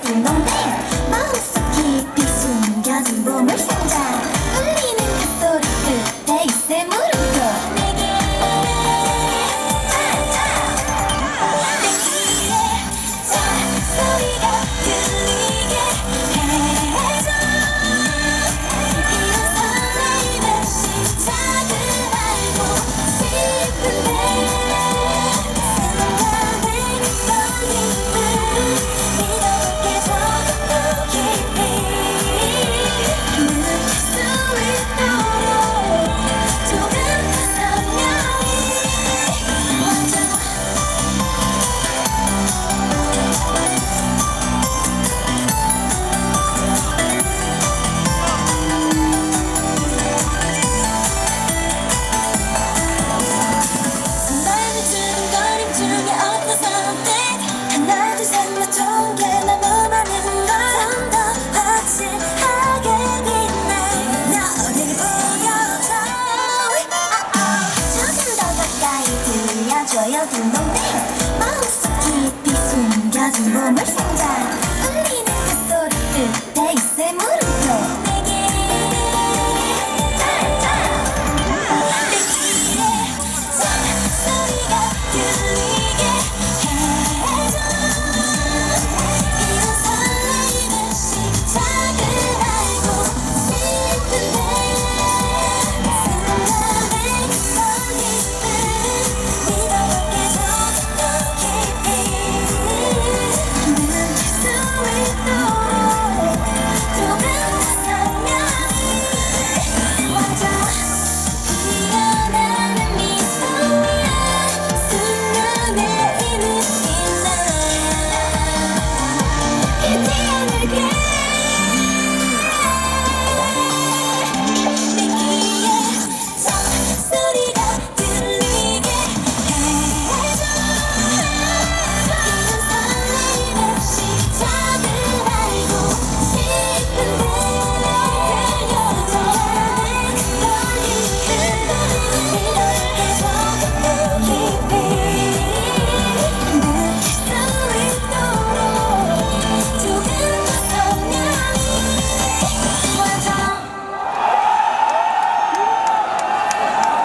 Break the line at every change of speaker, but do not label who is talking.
딩동댕 마음속 깊이 숨겨진 보물상자 울리는 그 소리 끝에 있을 물음표 내게 내 귀에 저 소리가 들리게 해줘 이런 설레임의 시작을 알고 싶은데 생각에 떨림을 믿어볼게 더 깊이 느낄 수 있도록 조금 더 선명히 먼저 손발을 두근거림 중에 어떤 선택 하나 둘셋넷 좋은 게 너무 많은 걸 좀 더 확실하게 빛나 너를 보여줘 조금 더 가까이 들려줘요 딩동댕 마음속 깊이 숨겨진 보물상자